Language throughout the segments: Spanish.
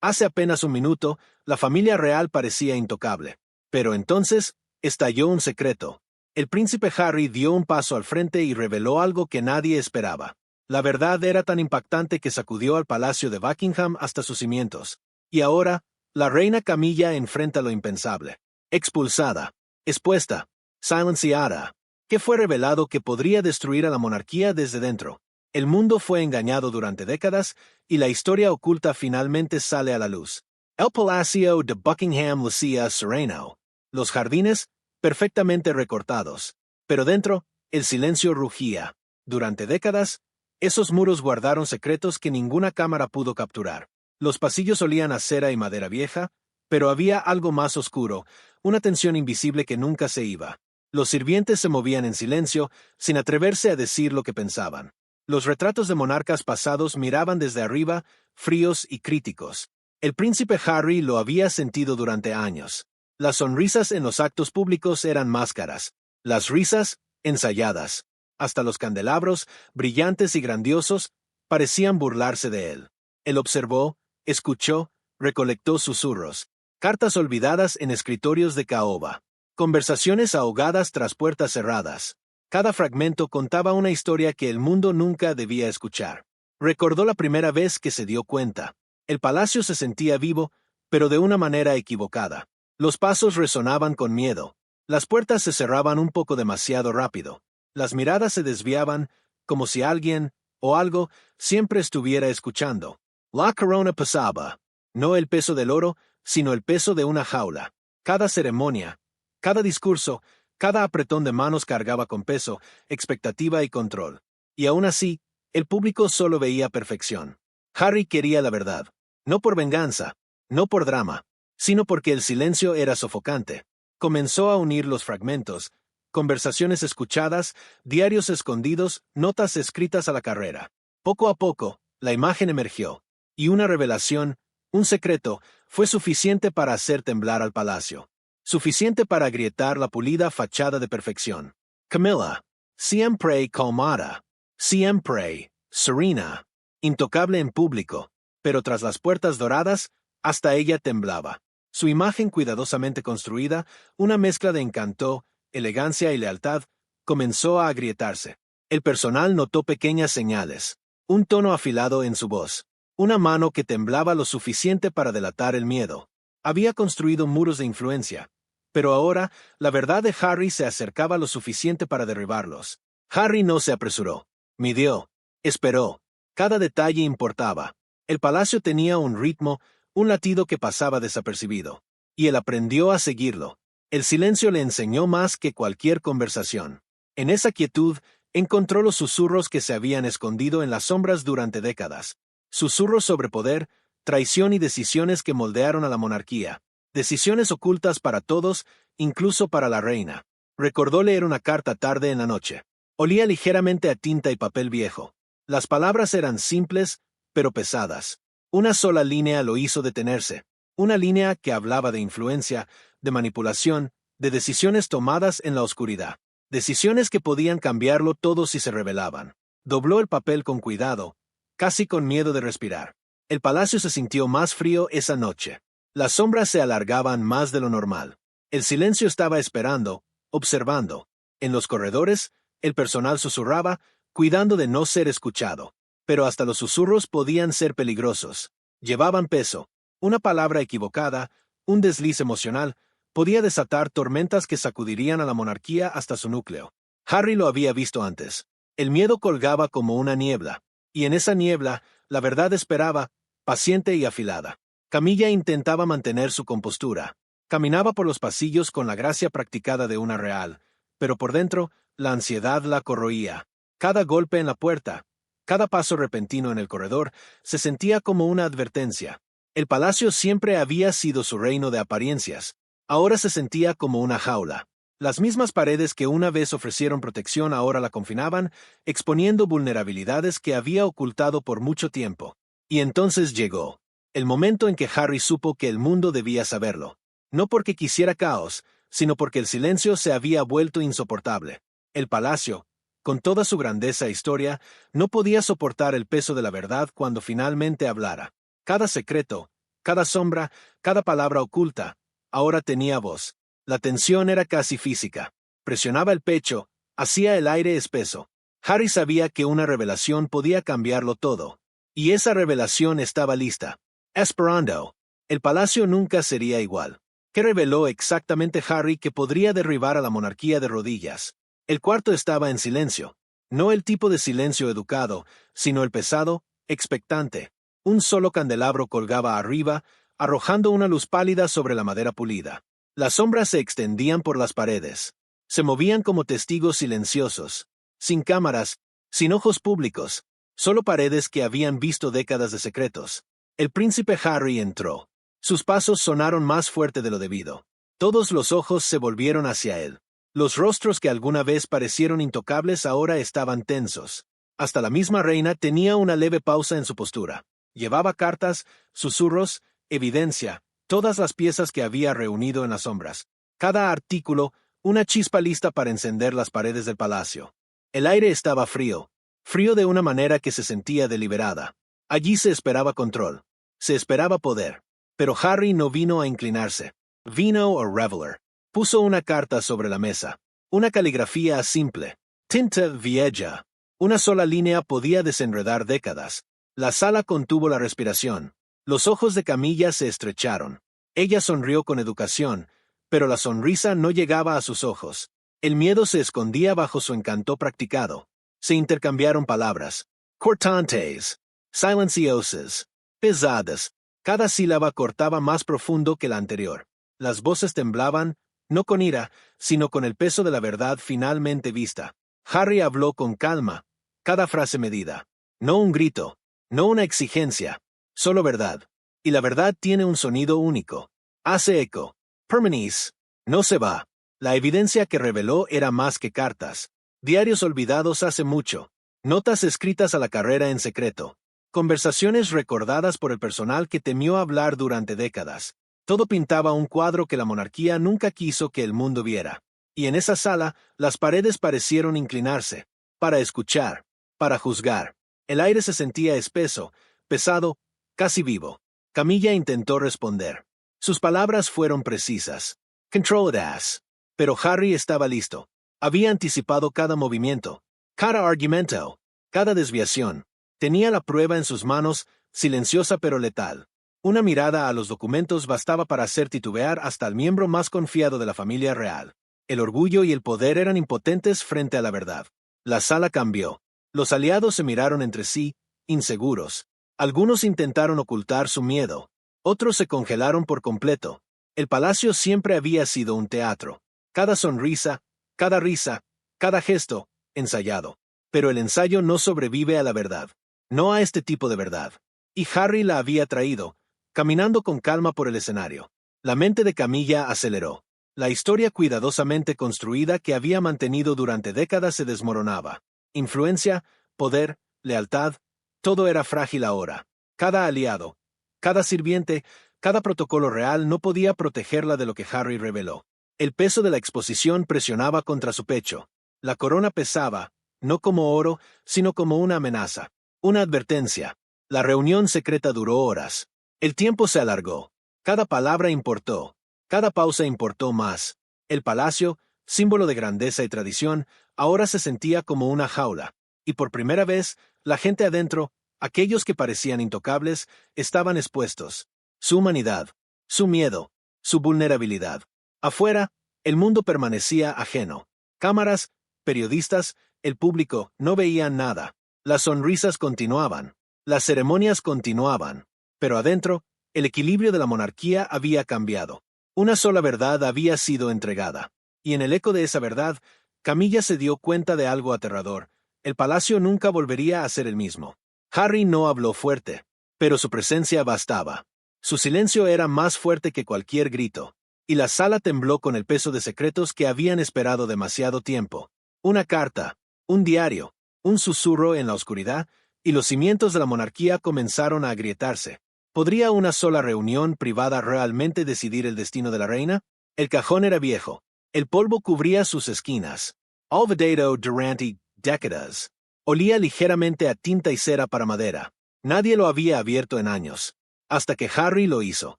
Hace apenas un minuto, la familia real parecía intocable. Pero entonces, estalló un secreto. El príncipe Harry dio un paso al frente y reveló algo que nadie esperaba. La verdad era tan impactante que sacudió al palacio de Buckingham hasta sus cimientos. Y ahora, la reina Camilla enfrenta lo impensable. Expulsada, expuesta, silenciada. ¿Qué fue revelado que podría destruir a la monarquía desde dentro? El mundo fue engañado durante décadas y la historia oculta finalmente sale a la luz. El Palacio de Buckingham lucía sereno. Los jardines, perfectamente recortados. Pero dentro, el silencio rugía. Durante décadas, esos muros guardaron secretos que ninguna cámara pudo capturar. Los pasillos olían a cera y madera vieja, pero había algo más oscuro, una tensión invisible que nunca se iba. Los sirvientes se movían en silencio, sin atreverse a decir lo que pensaban. Los retratos de monarcas pasados miraban desde arriba, fríos y críticos. El príncipe Harry lo había sentido durante años. Las sonrisas en los actos públicos eran máscaras, las risas, ensayadas. Hasta los candelabros, brillantes y grandiosos, parecían burlarse de él. Él observó, escuchó, recolectó susurros, cartas olvidadas en escritorios de caoba, conversaciones ahogadas tras puertas cerradas. Cada fragmento contaba una historia que el mundo nunca debía escuchar. Recordó la primera vez que se dio cuenta. El palacio se sentía vivo, pero de una manera equivocada. Los pasos resonaban con miedo. Las puertas se cerraban un poco demasiado rápido. Las miradas se desviaban, como si alguien, o algo, siempre estuviera escuchando. La corona pesaba. No el peso del oro, sino el peso de una jaula. Cada ceremonia, cada discurso, cada apretón de manos cargaba con peso, expectativa y control. Y aún así, el público solo veía perfección. Harry quería la verdad. No por venganza, no por drama, sino porque el silencio era sofocante. Comenzó a unir los fragmentos, conversaciones escuchadas, diarios escondidos, notas escritas a la carrera. Poco a poco, la imagen emergió, y una revelación, un secreto, fue suficiente para hacer temblar al palacio. Suficiente para agrietar la pulida fachada de perfección. Camilla, siempre calmada, siempre serena, intocable en público, pero tras las puertas doradas, hasta ella temblaba. Su imagen cuidadosamente construida, una mezcla de encanto, elegancia y lealtad, comenzó a agrietarse. El personal notó pequeñas señales, un tono afilado en su voz, una mano que temblaba lo suficiente para delatar el miedo. Había construido muros de influencia, pero ahora la verdad de Harry se acercaba lo suficiente para derribarlos. Harry no se apresuró, midió, esperó. Cada detalle importaba. El palacio tenía un ritmo, un latido que pasaba desapercibido, y él aprendió a seguirlo. El silencio le enseñó más que cualquier conversación. En esa quietud, encontró los susurros que se habían escondido en las sombras durante décadas. Susurros sobre poder, traición y decisiones que moldearon a la monarquía. Decisiones ocultas para todos, incluso para la reina. Recordó leer una carta tarde en la noche. Olía ligeramente a tinta y papel viejo. Las palabras eran simples, pero pesadas. Una sola línea lo hizo detenerse. Una línea que hablaba de influencia, de manipulación, de decisiones tomadas en la oscuridad. Decisiones que podían cambiarlo todo si se rebelaban. Dobló el papel con cuidado, casi con miedo de respirar. El palacio se sintió más frío esa noche. Las sombras se alargaban más de lo normal. El silencio estaba esperando, observando. En los corredores, el personal susurraba, cuidando de no ser escuchado. Pero hasta los susurros podían ser peligrosos. Llevaban peso. Una palabra equivocada, un desliz emocional, podía desatar tormentas que sacudirían a la monarquía hasta su núcleo. Harry lo había visto antes. El miedo colgaba como una niebla, y en esa niebla, la verdad esperaba, paciente y afilada. Camilla intentaba mantener su compostura. Caminaba por los pasillos con la gracia practicada de una real, pero por dentro, la ansiedad la corroía. Cada golpe en la puerta, cada paso repentino en el corredor, se sentía como una advertencia. El palacio siempre había sido su reino de apariencias. Ahora se sentía como una jaula. Las mismas paredes que una vez ofrecieron protección ahora la confinaban, exponiendo vulnerabilidades que había ocultado por mucho tiempo. Y entonces llegó el momento en que Harry supo que el mundo debía saberlo. No porque quisiera caos, sino porque el silencio se había vuelto insoportable. El palacio, con toda su grandeza e historia, no podía soportar el peso de la verdad cuando finalmente hablara. Cada secreto, Cada sombra, cada palabra oculta, ahora tenía voz. La tensión era casi física. Presionaba el pecho, hacía el aire espeso. Harry sabía que una revelación podía cambiarlo todo. Y esa revelación estaba lista. Esperando. El palacio nunca sería igual. ¿Qué reveló exactamente Harry que podría derribar a la monarquía de rodillas? El cuarto estaba en silencio. No el tipo de silencio educado, sino el pesado, expectante. Un solo candelabro colgaba arriba, arrojando una luz pálida sobre la madera pulida. Las sombras se extendían por las paredes. Se movían como testigos silenciosos. Sin cámaras, sin ojos públicos, solo paredes que habían visto décadas de secretos. El príncipe Harry entró. Sus pasos sonaron más fuerte de lo debido. Todos los ojos se volvieron hacia él. Los rostros que alguna vez parecieron intocables ahora estaban tensos. Hasta la misma reina tenía una leve pausa en su postura. Llevaba cartas, susurros, evidencia, todas las piezas que había reunido en las sombras. Cada artículo, una chispa lista para encender las paredes del palacio. El aire estaba frío, frío de una manera que se sentía deliberada. Allí se esperaba control, se esperaba poder. Pero Harry no vino a inclinarse. Vino a revelar. Puso una carta sobre la mesa. Una caligrafía simple. Tinta vieja. Una sola línea podía desenredar décadas. La sala contuvo la respiración. Los ojos de Camilla se estrecharon. Ella sonrió con educación, pero la sonrisa no llegaba a sus ojos. El miedo se escondía bajo su encanto practicado. Se intercambiaron palabras. Cortantes. Silenciosas. Pesadas. Cada sílaba cortaba más profundo que la anterior. Las voces temblaban, no con ira, sino con el peso de la verdad finalmente vista. Harry habló con calma, cada frase medida. No un grito, no una exigencia, solo verdad. Y la verdad tiene un sonido único. Hace eco. Permanece. No se va. La evidencia que reveló era más que cartas. Diarios olvidados hace mucho. Notas escritas a la carrera en secreto. Conversaciones recordadas por el personal que temió hablar durante décadas. Todo pintaba un cuadro que la monarquía nunca quiso que el mundo viera. Y en esa sala, las paredes parecieron inclinarse, para escuchar, para juzgar. El aire se sentía espeso, pesado, casi vivo. Camilla intentó responder. Sus palabras fueron precisas. Control it as. Pero Harry estaba listo. Había anticipado cada movimiento, cada argumento, cada desviación. Tenía la prueba en sus manos, silenciosa pero letal. Una mirada a los documentos bastaba para hacer titubear hasta al miembro más confiado de la familia real. El orgullo y el poder eran impotentes frente a la verdad. La sala cambió. Los aliados se miraron entre sí, inseguros. Algunos intentaron ocultar su miedo. Otros se congelaron por completo. El palacio siempre había sido un teatro. Cada sonrisa, cada risa, cada gesto, ensayado. Pero el ensayo no sobrevive a la verdad. No a este tipo de verdad. Y Harry la había traído, caminando con calma por el escenario. La mente de Camilla aceleró. La historia cuidadosamente construida que había mantenido durante décadas se desmoronaba. Influencia, poder, lealtad, todo era frágil ahora. Cada aliado, cada sirviente, cada protocolo real no podía protegerla de lo que Harry reveló. El peso de la exposición presionaba contra su pecho. La corona pesaba, no como oro, sino como una amenaza. Una advertencia. La reunión secreta duró horas. El tiempo se alargó. Cada palabra importó. Cada pausa importó más. El palacio, símbolo de grandeza y tradición, ahora se sentía como una jaula. Y por primera vez, la gente adentro, aquellos que parecían intocables, estaban expuestos. Su humanidad, su miedo, su vulnerabilidad. Afuera, el mundo permanecía ajeno. Cámaras, periodistas, el público no veían nada. Las sonrisas continuaban. Las ceremonias continuaban. Pero adentro, el equilibrio de la monarquía había cambiado. Una sola verdad había sido entregada. Y en el eco de esa verdad, Camilla se dio cuenta de algo aterrador. El palacio nunca volvería a ser el mismo. Harry no habló fuerte, pero su presencia bastaba. Su silencio era más fuerte que cualquier grito. Y la sala tembló con el peso de secretos que habían esperado demasiado tiempo. Una carta, un diario, un susurro en la oscuridad, y los cimientos de la monarquía comenzaron a agrietarse. ¿Podría una sola reunión privada realmente decidir el destino de la reina? El cajón era viejo. El polvo cubría sus esquinas. Olvidato durante décadas. Olía ligeramente a tinta y cera para madera. Nadie lo había abierto en años. hasta que Harry lo hizo.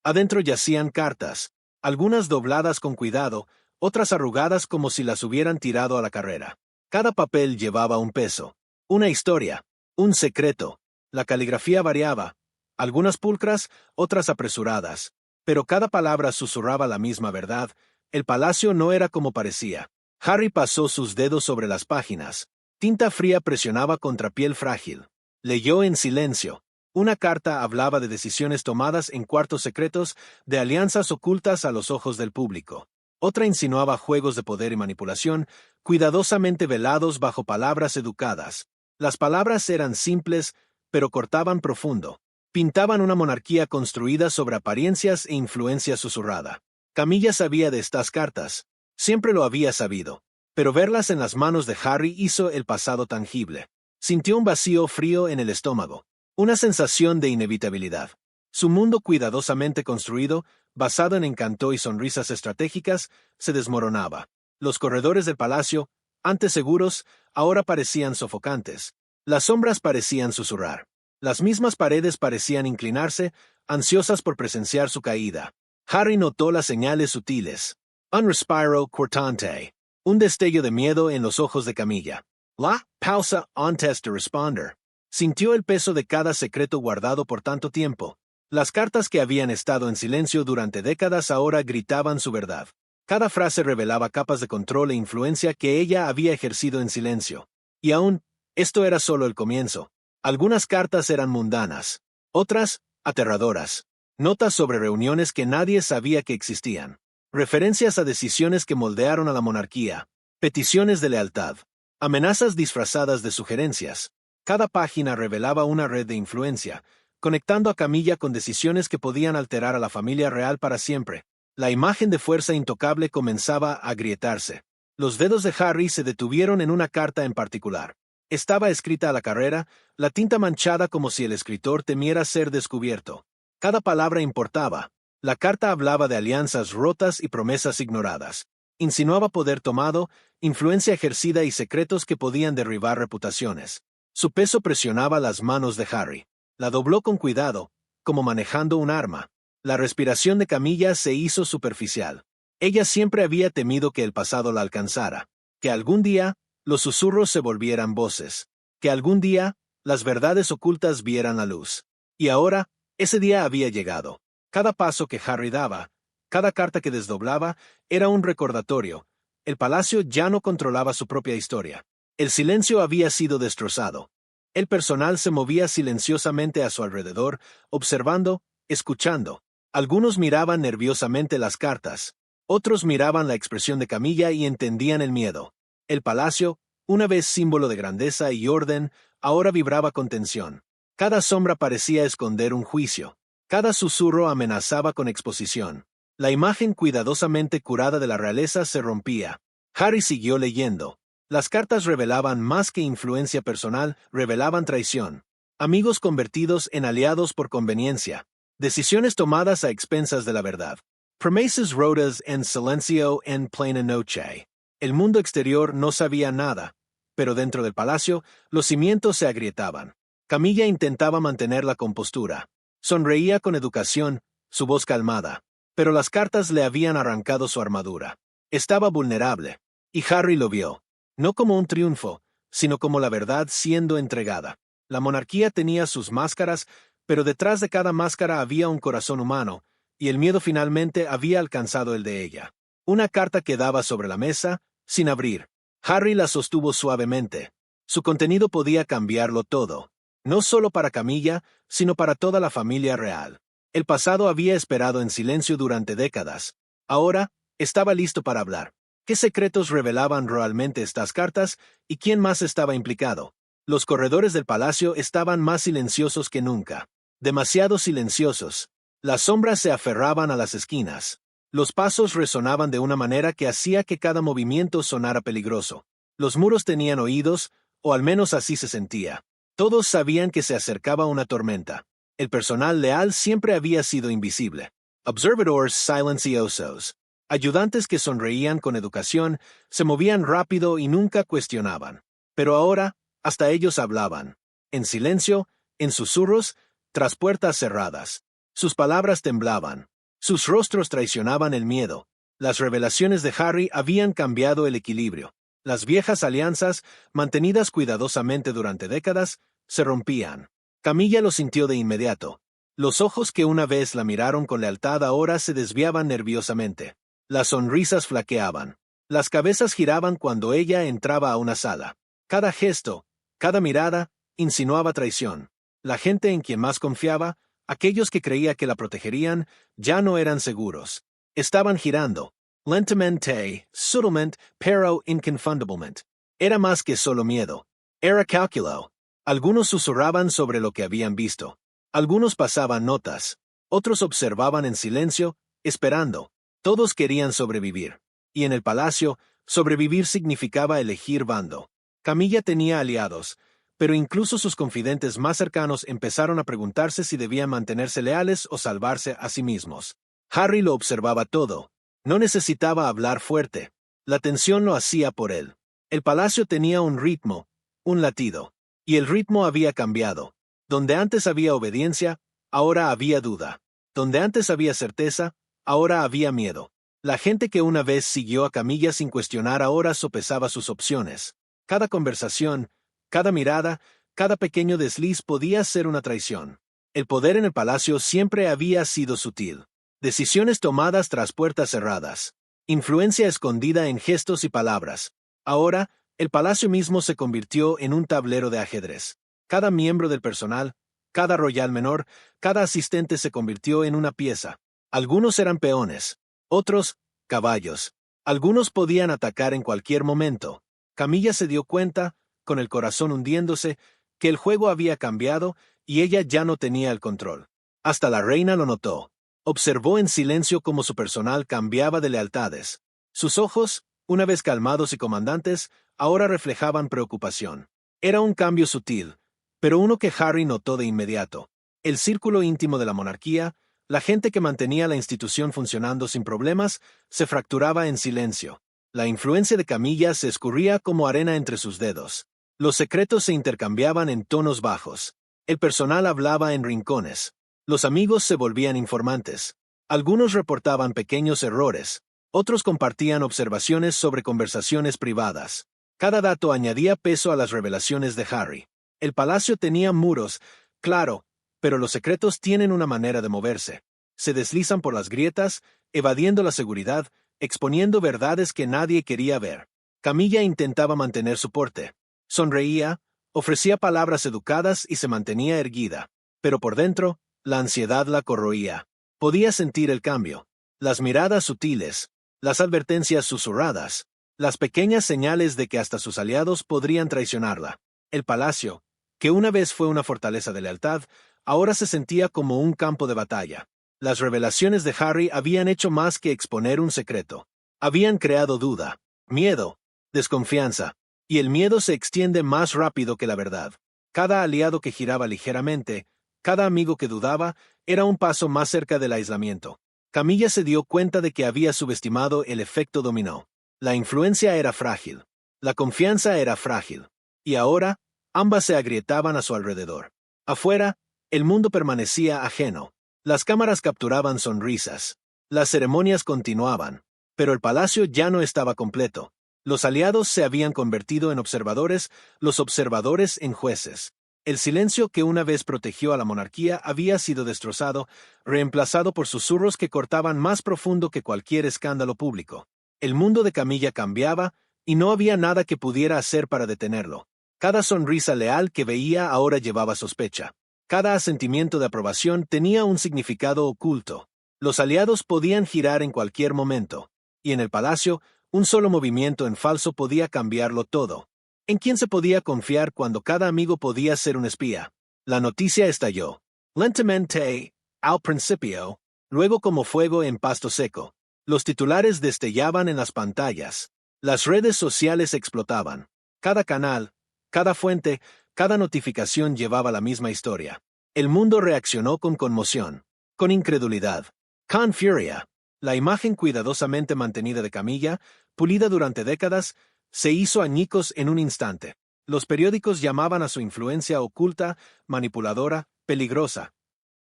Adentro yacían cartas, algunas dobladas con cuidado, otras arrugadas como si las hubieran tirado a la carrera. Cada papel llevaba un peso, una historia, un secreto. La caligrafía variaba, algunas pulcras, otras apresuradas, pero cada palabra susurraba la misma verdad. El palacio no era como parecía. Harry pasó sus dedos sobre las páginas. Tinta fría presionaba contra piel frágil. Leyó en silencio. Una carta hablaba de decisiones tomadas en cuartos secretos, de alianzas ocultas a los ojos del público. Otra insinuaba juegos de poder y manipulación, cuidadosamente velados bajo palabras educadas. Las palabras eran simples, pero cortaban profundo. Pintaban una monarquía construida sobre apariencias e influencia susurrada. Camilla sabía de estas cartas. Siempre lo había sabido. Pero verlas en las manos de Harry hizo el pasado tangible. Sintió un vacío frío en el estómago. Una sensación de inevitabilidad. Su mundo cuidadosamente construido, basado en encanto y sonrisas estratégicas, se desmoronaba. Los corredores del palacio, antes seguros, ahora parecían sofocantes. Las sombras parecían susurrar. Las mismas paredes parecían inclinarse, ansiosas por presenciar su caída. Harry notó las señales sutiles. Un respiro cortante. Un destello de miedo en los ojos de Camilla. La pausa antes de responder. Sintió el peso de cada secreto guardado por tanto tiempo. Las cartas que habían estado en silencio durante décadas ahora gritaban su verdad. Cada frase revelaba capas de control e influencia que ella había ejercido en silencio. Y aún, esto era solo el comienzo. Algunas cartas eran mundanas, otras, aterradoras. Notas sobre reuniones que nadie sabía que existían. Referencias a decisiones que moldearon a la monarquía. Peticiones de lealtad. Amenazas disfrazadas de sugerencias. Cada página revelaba una red de influencia, conectando a Camilla con decisiones que podían alterar a la familia real para siempre. La imagen de fuerza intocable comenzaba a agrietarse. Los dedos de Harry se detuvieron en una carta en particular. Estaba escrita a la carrera, la tinta manchada como si el escritor temiera ser descubierto. Cada palabra importaba. La carta hablaba de alianzas rotas y promesas ignoradas. Insinuaba poder tomado, influencia ejercida y secretos que podían derribar reputaciones. Su peso presionaba las manos de Harry. La dobló con cuidado, como manejando un arma. La respiración de Camilla se hizo superficial. Ella siempre había temido que el pasado la alcanzara, que algún día los susurros se volvieran voces, que algún día las verdades ocultas vieran la luz. Y ahora, ese día había llegado. Cada paso que Harry daba, cada carta que desdoblaba, era un recordatorio. El palacio ya no controlaba su propia historia. El silencio había sido destrozado. El personal se movía silenciosamente a su alrededor, observando, escuchando. Algunos miraban nerviosamente las cartas. Otros miraban la expresión de Camilla y entendían el miedo. El palacio, una vez símbolo de grandeza y orden, ahora vibraba con tensión. Cada sombra parecía esconder un juicio. Cada susurro amenazaba con exposición. La imagen cuidadosamente curada de la realeza se rompía. Harry siguió leyendo. Las cartas revelaban más que influencia personal, revelaban traición. Amigos convertidos en aliados por conveniencia. Decisiones tomadas a expensas de la verdad. Promesas rotas en silencio en plena noche. El mundo exterior no sabía nada, pero dentro del palacio, los cimientos se agrietaban. Camilla intentaba mantener la compostura. Sonreía con educación, su voz calmada. Pero las cartas le habían arrancado su armadura. Estaba vulnerable. Y Harry lo vio. No como un triunfo, sino como la verdad siendo entregada. La monarquía tenía sus máscaras, pero detrás de cada máscara había un corazón humano, y el miedo finalmente había alcanzado el de ella. Una carta quedaba sobre la mesa, sin abrir. Harry la sostuvo suavemente. Su contenido podía cambiarlo todo. No solo para Camilla, sino para toda la familia real. El pasado había esperado en silencio durante décadas. Ahora, estaba listo para hablar. ¿Qué secretos revelaban realmente estas cartas y quién más estaba implicado? Los corredores del palacio estaban más silenciosos que nunca. Demasiado silenciosos. Las sombras se aferraban a las esquinas. Los pasos resonaban de una manera que hacía que cada movimiento sonara peligroso. Los muros tenían oídos, o al menos así se sentía. Todos sabían que se acercaba una tormenta. El personal leal siempre había sido invisible. Observadores silenciosos. Ayudantes que sonreían con educación, se movían rápido y nunca cuestionaban. Pero ahora, hasta ellos hablaban. En silencio, en susurros, tras puertas cerradas. Sus palabras temblaban. Sus rostros traicionaban el miedo. Las revelaciones de Harry habían cambiado el equilibrio. Las viejas alianzas, mantenidas cuidadosamente durante décadas, se rompían. Camilla lo sintió de inmediato. Los ojos que una vez la miraron con lealtad ahora se desviaban nerviosamente. Las sonrisas flaqueaban. Las cabezas giraban cuando ella entraba a una sala. Cada gesto, cada mirada, insinuaba traición. La gente en quien más confiaba, aquellos que creía que la protegerían, ya no eran seguros. Estaban girando. Lentamente, subtilmente, pero inconfundiblemente. Era más que solo miedo. Era cálculo. Algunos susurraban sobre lo que habían visto. Algunos pasaban notas. Otros observaban en silencio, esperando. Todos querían sobrevivir. Y en el palacio, sobrevivir significaba elegir bando. Camilla tenía aliados, pero incluso sus confidentes más cercanos empezaron a preguntarse si debían mantenerse leales o salvarse a sí mismos. Harry lo observaba todo. No necesitaba hablar fuerte. La tensión lo hacía por él. El palacio tenía un ritmo, un latido. Y el ritmo había cambiado. Donde antes había obediencia, ahora había duda. Donde antes había certeza, ahora había miedo. La gente que una vez siguió a Camilla sin cuestionar ahora sopesaba sus opciones. Cada conversación, cada mirada, cada pequeño desliz podía ser una traición. El poder en el palacio siempre había sido sutil. Decisiones tomadas tras puertas cerradas. Influencia escondida en gestos y palabras. Ahora, el palacio mismo se convirtió en un tablero de ajedrez. Cada miembro del personal, cada royal menor, cada asistente se convirtió en una pieza. Algunos eran peones, otros, caballos. Algunos podían atacar en cualquier momento. Camilla se dio cuenta, con el corazón hundiéndose, que el juego había cambiado y ella ya no tenía el control. Hasta la reina lo notó. Observó en silencio cómo su personal cambiaba de lealtades. Sus ojos, una vez calmados y comandantes, ahora reflejaban preocupación. Era un cambio sutil, pero uno que Harry notó de inmediato. El círculo íntimo de la monarquía, la gente que mantenía la institución funcionando sin problemas, se fracturaba en silencio. La influencia de Camilla se escurría como arena entre sus dedos. Los secretos se intercambiaban en tonos bajos. El personal hablaba en rincones. Los amigos se volvían informantes. Algunos reportaban pequeños errores. Otros compartían observaciones sobre conversaciones privadas. Cada dato añadía peso a las revelaciones de Harry. El palacio tenía muros, claro, pero los secretos tienen una manera de moverse. Se deslizan por las grietas, evadiendo la seguridad, exponiendo verdades que nadie quería ver. Camilla intentaba mantener su porte. Sonreía, ofrecía palabras educadas y se mantenía erguida. Pero por dentro, la ansiedad la corroía. Podía sentir el cambio. Las miradas sutiles, las advertencias susurradas, las pequeñas señales de que hasta sus aliados podrían traicionarla. El palacio, que una vez fue una fortaleza de lealtad, ahora se sentía como un campo de batalla. Las revelaciones de Harry habían hecho más que exponer un secreto. Habían creado duda, miedo, desconfianza, y el miedo se extiende más rápido que la verdad. Cada aliado que giraba ligeramente, cada amigo que dudaba, era un paso más cerca del aislamiento. Camilla se dio cuenta de que había subestimado el efecto dominó. La influencia era frágil. La confianza era frágil. Y ahora, ambas se agrietaban a su alrededor. Afuera, el mundo permanecía ajeno. Las cámaras capturaban sonrisas. Las ceremonias continuaban. Pero el palacio ya no estaba completo. Los aliados se habían convertido en observadores, los observadores en jueces. El silencio que una vez protegió a la monarquía había sido destrozado, reemplazado por susurros que cortaban más profundo que cualquier escándalo público. El mundo de Camilla cambiaba, y no había nada que pudiera hacer para detenerlo. Cada sonrisa leal que veía ahora llevaba sospecha. Cada asentimiento de aprobación tenía un significado oculto. Los aliados podían girar en cualquier momento, y en el palacio, un solo movimiento en falso podía cambiarlo todo. ¿En quién se podía confiar cuando cada amigo podía ser un espía? La noticia estalló. Lentamente, al principio, luego como fuego en pasto seco. Los titulares destellaban en las pantallas. Las redes sociales explotaban. Cada canal, cada fuente, cada notificación llevaba la misma historia. El mundo reaccionó con conmoción, con incredulidad, con furia. La imagen cuidadosamente mantenida de Camilla, pulida durante décadas, se hizo añicos en un instante. Los periódicos llamaban a su influencia oculta, manipuladora, peligrosa.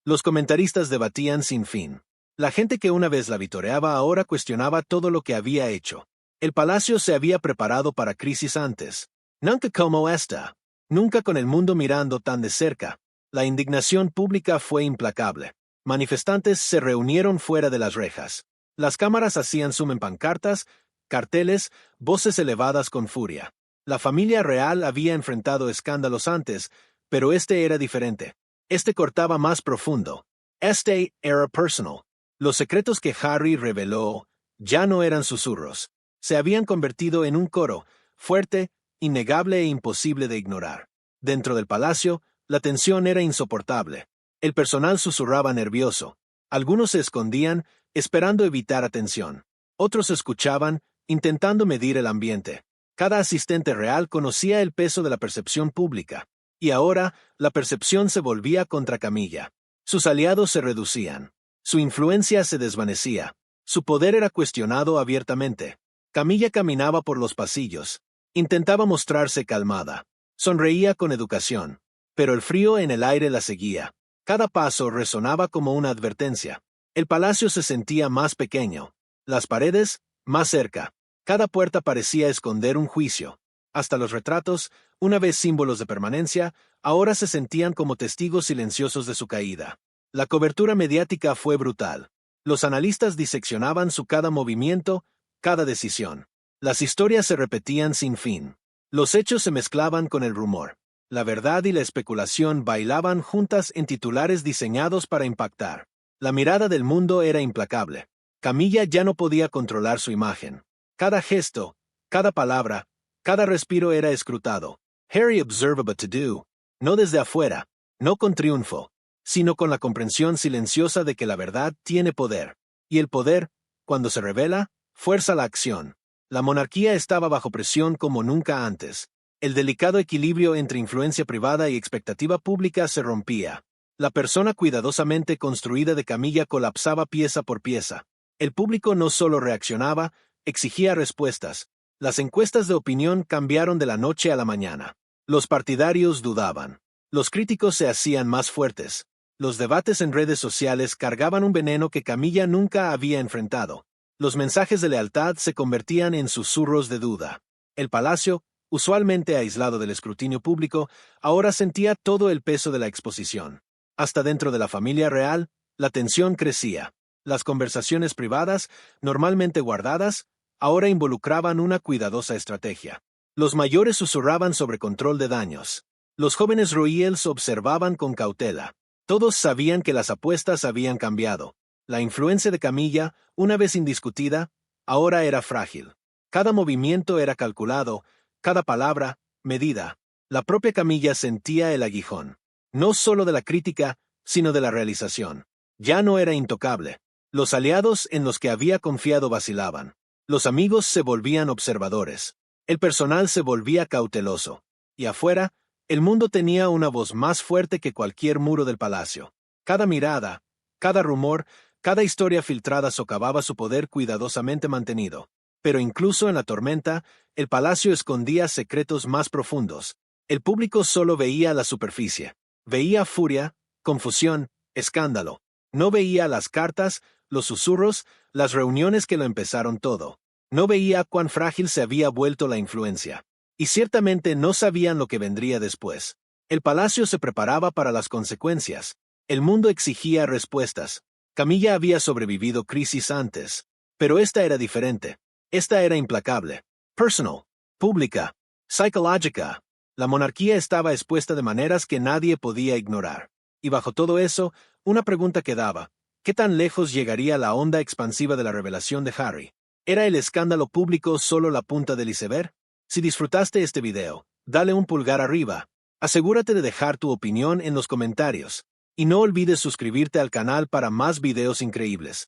Los comentaristas debatían sin fin. La gente que una vez la vitoreaba ahora cuestionaba todo lo que había hecho. El palacio se había preparado para crisis antes. Nunca como esta. Nunca con el mundo mirando tan de cerca. La indignación pública fue implacable. Manifestantes se reunieron fuera de las rejas. Las cámaras hacían zoom en pancartas, carteles, voces elevadas con furia. La familia real había enfrentado escándalos antes, pero este era diferente. Este cortaba más profundo. Este era personal. Los secretos que Harry reveló ya no eran susurros. Se habían convertido en un coro, fuerte, innegable e imposible de ignorar. Dentro del palacio, la tensión era insoportable. El personal susurraba nervioso. Algunos se escondían, esperando evitar atención. Otros escuchaban, intentando medir el ambiente. Cada asistente real conocía el peso de la percepción pública. Y ahora, la percepción se volvía contra Camilla. Sus aliados se reducían. Su influencia se desvanecía. Su poder era cuestionado abiertamente. Camilla caminaba por los pasillos. Intentaba mostrarse calmada. Sonreía con educación. Pero el frío en el aire la seguía. Cada paso resonaba como una advertencia. El palacio se sentía más pequeño. Las paredes, más cerca. Cada puerta parecía esconder un juicio. Hasta los retratos, una vez símbolos de permanencia, ahora se sentían como testigos silenciosos de su caída. La cobertura mediática fue brutal. Los analistas diseccionaban su cada movimiento, cada decisión. Las historias se repetían sin fin. Los hechos se mezclaban con el rumor. La verdad y la especulación bailaban juntas en titulares diseñados para impactar. La mirada del mundo era implacable. Camilla ya no podía controlar su imagen. Cada gesto, cada palabra, cada respiro era escrutado. Harry observaba to do, no desde afuera, no con triunfo, sino con la comprensión silenciosa de que la verdad tiene poder. Y el poder, cuando se revela, fuerza la acción. La monarquía estaba bajo presión como nunca antes. El delicado equilibrio entre influencia privada y expectativa pública se rompía. La persona cuidadosamente construida de Camilla colapsaba pieza por pieza. El público no solo reaccionaba, exigía respuestas. Las encuestas de opinión cambiaron de la noche a la mañana. Los partidarios dudaban. Los críticos se hacían más fuertes. Los debates en redes sociales cargaban un veneno que Camilla nunca había enfrentado. Los mensajes de lealtad se convertían en susurros de duda. El palacio, usualmente aislado del escrutinio público, ahora sentía todo el peso de la exposición. Hasta dentro de la familia real, la tensión crecía. Las conversaciones privadas, normalmente guardadas, ahora involucraban una cuidadosa estrategia. Los mayores susurraban sobre control de daños. Los jóvenes royals observaban con cautela. Todos sabían que las apuestas habían cambiado. La influencia de Camilla, una vez indiscutida, ahora era frágil. Cada movimiento era calculado, cada palabra, medida. La propia Camilla sentía el aguijón. No solo de la crítica, sino de la realización. Ya no era intocable. Los aliados en los que había confiado vacilaban. Los amigos se volvían observadores. El personal se volvía cauteloso. Y afuera, el mundo tenía una voz más fuerte que cualquier muro del palacio. Cada mirada, cada rumor, cada historia filtrada socavaba su poder cuidadosamente mantenido. Pero incluso en la tormenta, el palacio escondía secretos más profundos. El público solo veía la superficie. Veía furia, confusión, escándalo. No veía las cartas, los susurros, las reuniones que lo empezaron todo. No veía cuán frágil se había vuelto la influencia. Y ciertamente no sabían lo que vendría después. El palacio se preparaba para las consecuencias. El mundo exigía respuestas. Camilla había sobrevivido crisis antes. Pero esta era diferente. Esta era implacable. Personal. Pública. Psicológica. La monarquía estaba expuesta de maneras que nadie podía ignorar. Y bajo todo eso, una pregunta quedaba. ¿Qué tan lejos llegaría la onda expansiva de la revelación de Harry? ¿Era el escándalo público solo la punta del iceberg? Si disfrutaste este video, dale un pulgar arriba. Asegúrate de dejar tu opinión en los comentarios. Y no olvides suscribirte al canal para más videos increíbles.